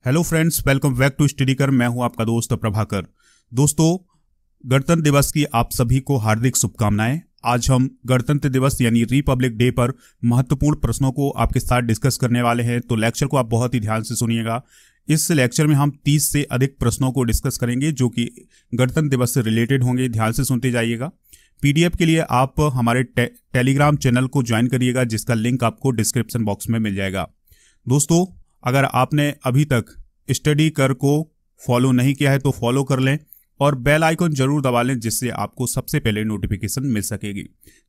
Hello friends, welcome back to study कर। मैं हूं आपका दोस्त प्रभाकर। दोस्तों, गणतंत्र दिवस की आप सभी को हार्दिक शुभकामनाएं। आज हम गणतंत्र दिवस यानी रिपब्लिक डे पर महत्वपूर्ण प्रश्नों को आपके साथ डिस्कस करने वाले हैं, तो लेक्चर को आप बहुत ही ध्यान से सुनिएगा। इस लेक्चर में हम 30 से अधिक प्रश्नों को डिस्कस करेंगे जो कि गणतंत्र दिवस से रिलेटेड होंगे। ध्यान से सुनते जाइएगा। पीडीएफ के लिए आप हमारे टेलीग्राम चैनल को ज्वाइन करिएगा, जिसका लिंक आपको डिस्क्रिप्शन बॉक्स में मिल जाएगा। दोस्तों, अगर आपने अभी तक स्टडी कर को फॉलो नहीं किया है तो फॉलो कर लें और बेल आइकन जरूर दबा लें, जिससे आपको सबसे पहले नोटिफिकेशन मिल सकेगी।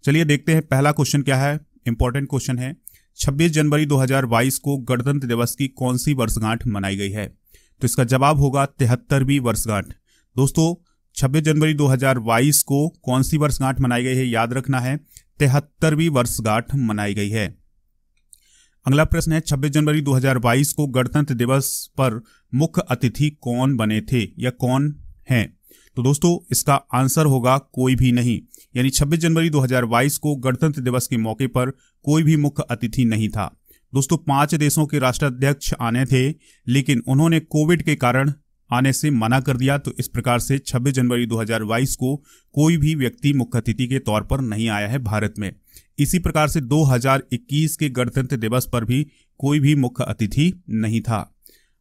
चलिए देखते हैं पहला क्वेश्चन क्या है। इंपॉर्टेंट क्वेश्चन है। 26 जनवरी 2022 को गणतंत्र दिवस की कौन सी वर्षगांठ मनाई गई है? तो इसका जवाब होगा 73वीं वर्षगांठ। दोस्तों, 26 जनवरी 2022 को कौन सी वर्षगांठ मनाई गई है? याद रखना है, 73वीं वर्षगांठ मनाई गई है। अगला प्रश्न है, 26 जनवरी 2022 को गणतंत्र दिवस पर मुख्य अतिथि कौन बने थे या कौन हैं? तो दोस्तों, इसका आंसर होगा कोई भी नहीं। यानी 26 जनवरी 2022 को गणतंत्र दिवस के मौके पर कोई भी मुख्य अतिथि नहीं था। दोस्तों, 5 देशों के राष्ट्राध्यक्ष आने थे, लेकिन उन्होंने कोविड के कारण आने से मना कर दिया। तो इस प्रकार से 26 जनवरी 2022 को कोई भी व्यक्ति मुख्य अतिथि के तौर पर नहीं आया है भारत में। इसी प्रकार से 2021 के गणतंत्र दिवस पर भी कोई भी मुख्य अतिथि नहीं था।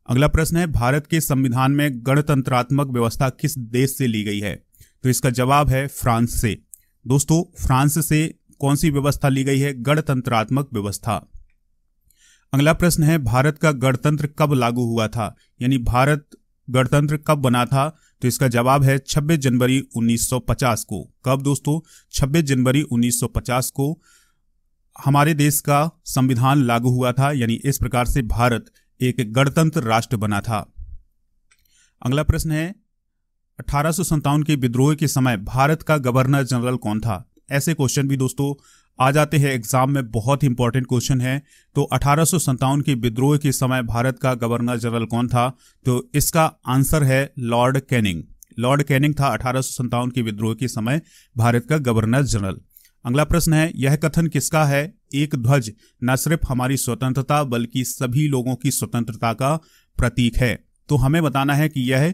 अगला प्रश्न है, भारत के संविधान में गणतंत्रात्मक व्यवस्था किस देश से ली गई है? तो इसका जवाब है फ्रांस से। दोस्तों, फ्रांस से कौन सी व्यवस्था ली गई है? गणतंत्रात्मक व्यवस्था। अगला प्रश्न है, भारत का गणतंत्र कब लागू हुआ था? यानी भारत गणतंत्र कब बना था? तो इसका जवाब है 26 जनवरी 1950 को। कब दोस्तों? 26 जनवरी 1950 को हमारे देश का संविधान लागू हुआ था। यानी इस प्रकार से भारत एक गणतंत्र राष्ट्र बना था। अगला प्रश्न है, 1857 के विद्रोह के समय भारत का गवर्नर जनरल कौन था? ऐसे क्वेश्चन भी दोस्तों आ जाते हैं एग्जाम में, बहुत ही इंपॉर्टेंट क्वेश्चन है। तो 1857 के विद्रोह के समय भारत का गवर्नर जनरल कौन था? तो इसका आंसर है लॉर्ड कैनिंग। लॉर्ड कैनिंग था 1857 के विद्रोह के समय भारत का गवर्नर जनरल। अगला प्रश्न है, यह कथन किसका है? एक ध्वज न सिर्फ हमारी स्वतंत्रता बल्कि सभी लोगों की स्वतंत्रता का प्रतीक है। तो हमें बताना है कि यह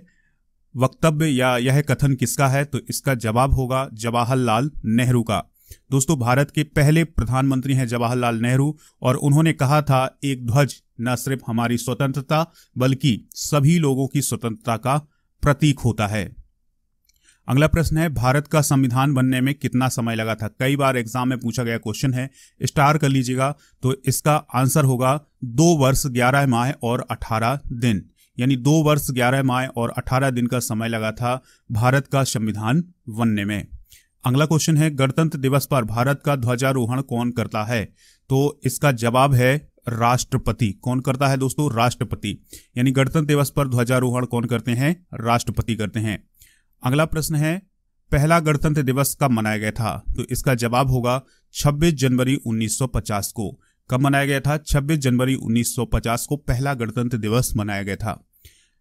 वक्तव्य या यह कथन किसका है। तो इसका जवाब होगा जवाहरलाल नेहरू का। दोस्तों, भारत के पहले प्रधानमंत्री हैं जवाहरलाल नेहरू, और उन्होंने कहा था एक ध्वज न सिर्फ हमारी स्वतंत्रता बल्कि सभी लोगों की स्वतंत्रता का प्रतीक होता है। अगला प्रश्न है, भारत का संविधान बनने में कितना समय लगा था? कई बार एग्जाम में पूछा गया क्वेश्चन है, स्टार कर लीजिएगा। तो इसका आंसर होगा 2 वर्ष 11 माह और 18 दिन। यानी 2 वर्ष 11 माह और 18 दिन का समय लगा था भारत का संविधान बनने में। अगला क्वेश्चन है, गणतंत्र दिवस पर भारत का ध्वजारोहण कौन करता है? तो इसका जवाब है राष्ट्रपति। कौन करता है दोस्तों? राष्ट्रपति। यानी गणतंत्र दिवस पर ध्वजारोहण कौन करते हैं? राष्ट्रपति करते हैं। अगला प्रश्न है, पहला गणतंत्र दिवस कब मनाया गया था? तो इसका जवाब होगा 26 जनवरी 1950 को। कब मनाया गया था? 26 जनवरी 1950 को पहला गणतंत्र दिवस मनाया गया था।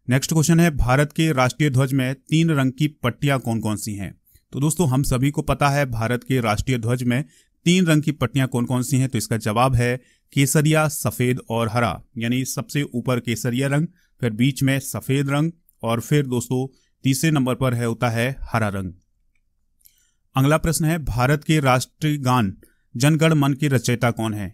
नेक्स्ट क्वेश्चन है, भारत के राष्ट्रीय ध्वज में 3 रंग की पट्टियां कौन कौन सी हैं? तो दोस्तों, हम सभी को पता है भारत के राष्ट्रीय ध्वज में 3 रंग की पट्टियां कौन कौन सी हैं। तो इसका जवाब है केसरिया, सफेद और हरा। यानी सबसे ऊपर केसरिया रंग, फिर बीच में सफेद रंग और फिर दोस्तों तीसरे नंबर पर होता है हरा रंग। अगला प्रश्न है, भारत के राष्ट्रीय गान जन गण मन के रचयिता कौन है?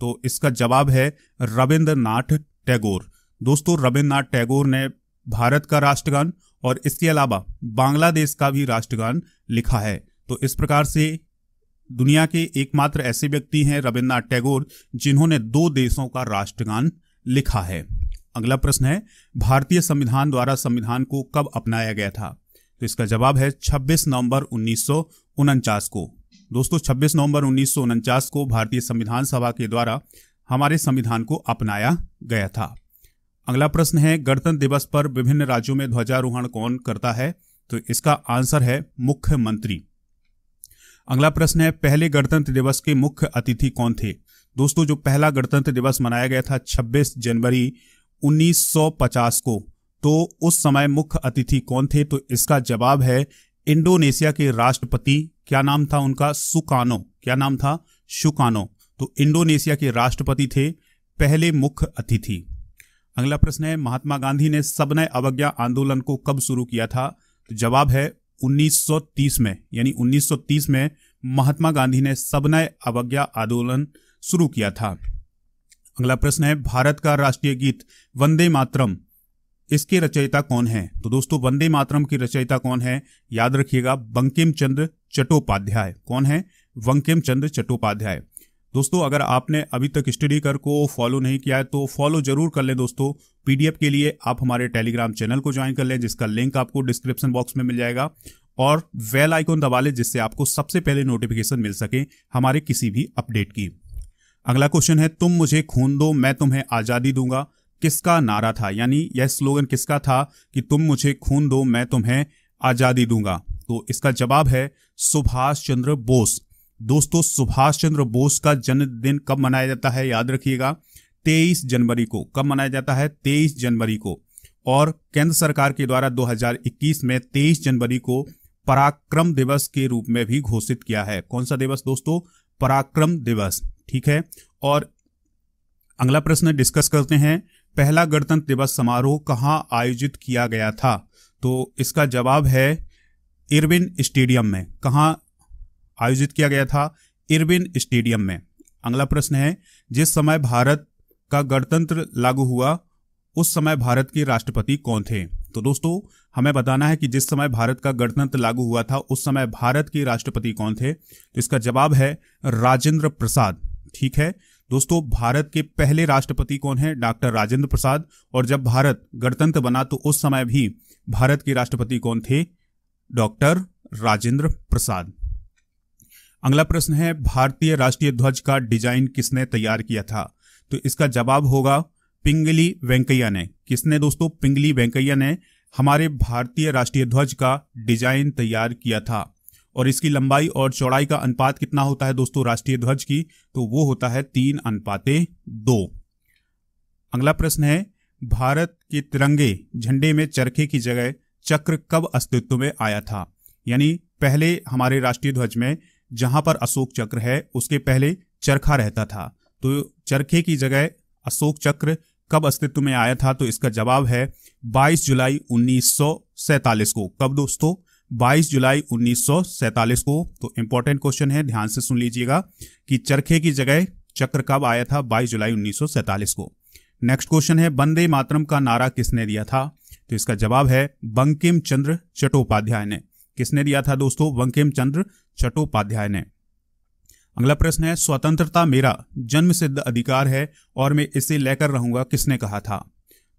तो इसका जवाब है रविंद्रनाथ टैगोर। दोस्तों, रविंद्रनाथ टैगोर ने भारत का राष्ट्रगान और इसके अलावा बांग्लादेश का भी राष्ट्रगान लिखा है। तो इस प्रकार से दुनिया के एकमात्र ऐसे व्यक्ति हैं रविंद्रनाथ टैगोर जिन्होंने 2 देशों का राष्ट्रगान लिखा है। अगला प्रश्न है, भारतीय संविधान द्वारा संविधान को कब अपनाया गया था? तो इसका जवाब है 26 नवंबर 1949 को। दोस्तों, 26 नवंबर 1949 को भारतीय संविधान सभा के द्वारा हमारे संविधान को अपनाया गया था। अगला प्रश्न है, गणतंत्र दिवस पर विभिन्न राज्यों में ध्वजारोहण कौन करता है? तो इसका आंसर है मुख्यमंत्री। अगला प्रश्न है, पहले गणतंत्र दिवस के मुख्य अतिथि कौन थे? दोस्तों, जो पहला गणतंत्र दिवस मनाया गया था 26 जनवरी 1950 को, तो उस समय मुख्य अतिथि कौन थे? तो इसका जवाब है इंडोनेशिया के राष्ट्रपति। क्या नाम था उनका? सुकार्नो। क्या नाम था? सुकार्नो। तो इंडोनेशिया के राष्ट्रपति थे पहले मुख्य अतिथि। अगला प्रश्न है महात्मा गांधी ने सविनय अवज्ञा आंदोलन को कब शुरू किया था? तो जवाब है 1930 में, यानी 1930 में महात्मा गांधी ने सविनय अवज्ञा आंदोलन शुरू किया था। अगला प्रश्न है भारत का राष्ट्रीय गीत वंदे मातरम, इसके रचयिता कौन है? तो दोस्तों वंदे मातरम की रचयिता कौन है? याद रखिएगा बंकिम चंद्र चट्टोपाध्याय। कौन है? बंकिम चंद्र चट्टोपाध्याय। दोस्तों अगर आपने अभी तक स्टडी कर को फॉलो नहीं किया है तो फॉलो जरूर कर लें दोस्तों। पीडीएफ के लिए आप हमारे टेलीग्राम चैनल को ज्वाइन कर लें, जिसका लिंक आपको डिस्क्रिप्शन बॉक्स में मिल जाएगा, और बेल आइकन दबा लें जिससे आपको सबसे पहले नोटिफिकेशन मिल सके हमारे किसी भी अपडेट की। अगला क्वेश्चन है तुम मुझे खून दो मैं तुम्हें आजादी दूंगा, किसका नारा था? यानी यह स्लोगन किसका था कि तुम मुझे खून दो मैं तुम्हें आजादी दूंगा? तो इसका जवाब है सुभाष चंद्र बोस। दोस्तों सुभाष चंद्र बोस का जन्मदिन कब मनाया जाता है? याद रखिएगा 23 जनवरी को। कब मनाया जाता है? 23 जनवरी को। और केंद्र सरकार के द्वारा 2021 में 23 जनवरी को पराक्रम दिवस के रूप में भी घोषित किया है। कौन सा दिवस दोस्तों? पराक्रम दिवस। ठीक है। और अगला प्रश्न डिस्कस करते हैं, पहला गणतंत्र दिवस समारोह कहां आयोजित किया गया था? तो इसका जवाब है इरविन स्टेडियम में। कहां आयोजित किया गया था? इरविन स्टेडियम में। अगला प्रश्न है जिस समय भारत का गणतंत्र लागू हुआ उस समय भारत के राष्ट्रपति कौन थे? तो दोस्तों हमें बताना है कि जिस समय भारत का गणतंत्र लागू हुआ था उस समय भारत के राष्ट्रपति कौन थे? तो इसका जवाब है राजेंद्र प्रसाद। ठीक है दोस्तों, भारत के पहले राष्ट्रपति कौन है? डॉक्टर राजेंद्र प्रसाद। और जब भारत गणतंत्र बना तो उस समय भी भारत के राष्ट्रपति कौन थे? डॉक्टर राजेंद्र प्रसाद। अगला प्रश्न है भारतीय राष्ट्रीय ध्वज का डिजाइन किसने तैयार किया था? तो इसका जवाब होगा पिंगली वेंकैया ने। किसने दोस्तों? पिंगली वेंकैया ने हमारे भारतीय राष्ट्रीय ध्वज का डिजाइन तैयार किया था। और इसकी लंबाई और चौड़ाई का अनुपात कितना होता है दोस्तों राष्ट्रीय ध्वज की? तो वो होता है 3:2। अगला प्रश्न है भारत के तिरंगे झंडे में चरखे की जगह चक्र कब अस्तित्व में आया था? यानी पहले हमारे राष्ट्रीय ध्वज में जहां पर अशोक चक्र है उसके पहले चरखा रहता था, तो चरखे की जगह अशोक चक्र कब अस्तित्व में आया था? तो इसका जवाब है 22 जुलाई 1947 को। कब दोस्तों? 22 जुलाई 1947 को। तो इंपॉर्टेंट क्वेश्चन है, ध्यान से सुन लीजिएगा कि चरखे की जगह चक्र कब आया था? 22 जुलाई 1947 को। नेक्स्ट क्वेश्चन है वंदे मातरम का नारा किसने दिया था? तो इसका जवाब है बंकिम चंद्र चट्टोपाध्याय ने। किसने दिया था दोस्तों? बंकिम चंद्र चट्टोपाध्याय ने। अगला प्रश्न है स्वतंत्रता मेरा जन्मसिद्ध अधिकार है और मैं इसे लेकर रहूंगा, किसने कहा था?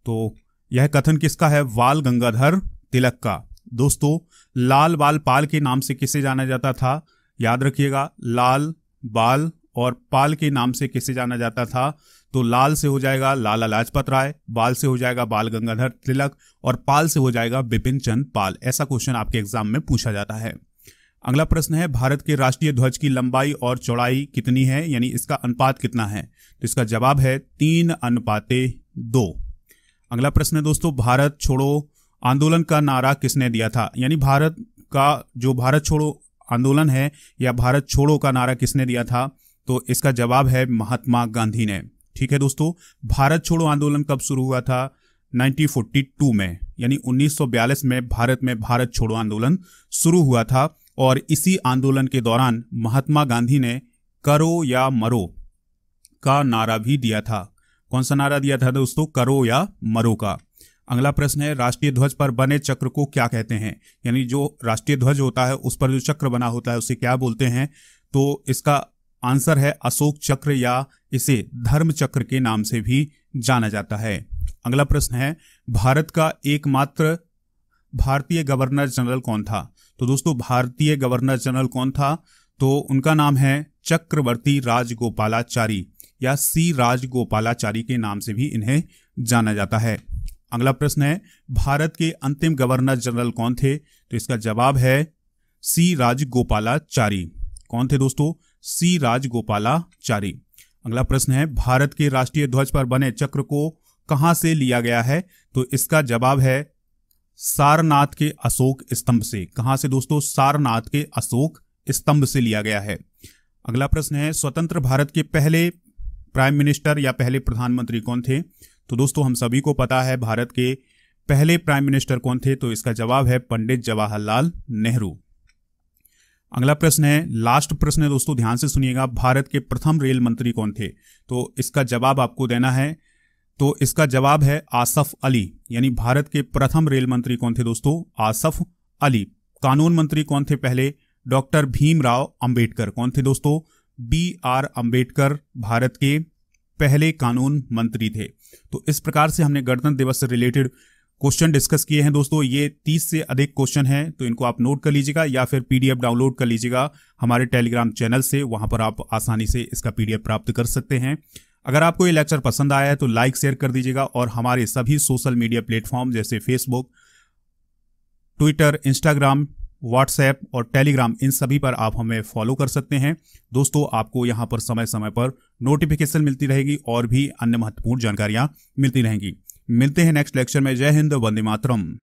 तो यह कथन किसका है? बाल गंगाधर तिलक का। दोस्तों लाल बाल पाल के नाम से किसे जाना जाता था? याद रखिएगा लाल बाल और पाल के नाम से किसे जाना जाता था? तो लाल से हो जाएगा लाला लाजपत राय, बाल से हो जाएगा बाल गंगाधर तिलक और पाल से हो जाएगा बिपिन चंद्र पाल। ऐसा क्वेश्चन आपके एग्जाम में पूछा जाता है। अगला प्रश्न है भारत के राष्ट्रीय ध्वज की लंबाई और चौड़ाई कितनी है, यानी इसका अनुपात कितना है? तो इसका जवाब है 3:2। अगला प्रश्न है दोस्तों भारत छोड़ो आंदोलन का नारा किसने दिया था? यानी भारत का जो भारत छोड़ो आंदोलन है या भारत छोड़ो का नारा किसने दिया था? तो इसका जवाब है महात्मा गांधी ने। ठीक है दोस्तों, भारत छोड़ो आंदोलन कब शुरू हुआ था? 1942 में, यानी 1942 में भारत में भारत छोड़ो आंदोलन शुरू हुआ था। और इसी आंदोलन के दौरान महात्मा गांधी ने करो या मरो का नारा भी दिया था। कौन सा नारा दिया था दोस्तों? करो या मरो का। अगला प्रश्न है राष्ट्रीय ध्वज पर बने चक्र को क्या कहते हैं? यानी जो राष्ट्रीय ध्वज होता है उस पर जो चक्र बना होता है उसे क्या बोलते हैं? तो इसका आंसर है अशोक चक्र या इसे धर्म चक्र के नाम से भी जाना जाता है। अगला प्रश्न है भारत का एकमात्र भारतीय गवर्नर जनरल कौन था? तो दोस्तों भारतीय गवर्नर जनरल कौन था? तो उनका नाम है चक्रवर्ती राजगोपालाचारी या सी राजगोपालाचारी के नाम से भी इन्हें जाना जाता है। अगला प्रश्न है भारत के अंतिम गवर्नर जनरल कौन थे? तो इसका जवाब है सी राजगोपालाचारी। कौन थे दोस्तों? सी राजगोपालाचारी। अगला प्रश्न है भारत के राष्ट्रीय ध्वज पर बने चक्र को कहां से लिया गया है? तो इसका जवाब है सारनाथ के अशोक स्तंभ से। कहां से दोस्तों? सारनाथ के अशोक स्तंभ से लिया गया है। अगला प्रश्न है स्वतंत्र भारत के पहले प्राइम मिनिस्टर या पहले प्रधानमंत्री कौन थे? तो दोस्तों हम सभी को पता है भारत के पहले प्राइम मिनिस्टर कौन थे, तो इसका जवाब है पंडित जवाहरलाल नेहरू। अगला प्रश्न है, लास्ट प्रश्न है दोस्तों, ध्यान से सुनिएगा। भारत के प्रथम रेल मंत्री कौन थे, तो इसका जवाब आपको देना है। तो इसका जवाब है आसफ अली, यानी भारत के प्रथम रेल मंत्री कौन थे दोस्तों, आसफ अली। कानून मंत्री कौन थे पहले, डॉक्टर भीमराव अंबेडकर। कौन थे दोस्तों, BR अंबेडकर भारत के पहले कानून मंत्री थे। तो इस प्रकार से हमने गणतंत्र दिवस से रिलेटेड क्वेश्चन डिस्कस किए हैं दोस्तों। ये 30 से अधिक क्वेश्चन हैं, तो इनको आप नोट कर लीजिएगा या फिर PDF डाउनलोड कर लीजिएगा हमारे टेलीग्राम चैनल से, वहां पर आप आसानी से इसका PDF प्राप्त कर सकते हैं। अगर आपको ये लेक्चर पसंद आया है तो लाइक शेयर कर दीजिएगा और हमारे सभी सोशल मीडिया प्लेटफॉर्म जैसे फेसबुक, ट्विटर, इंस्टाग्राम, व्हाट्सएप और टेलीग्राम, इन सभी पर आप हमें फॉलो कर सकते हैं। दोस्तों आपको यहाँ पर समय समय पर नोटिफिकेशन मिलती रहेगी और भी अन्य महत्वपूर्ण जानकारियां मिलती रहेंगी। मिलते हैं नेक्स्ट लेक्चर में। जय हिंद, वंदे मातरम।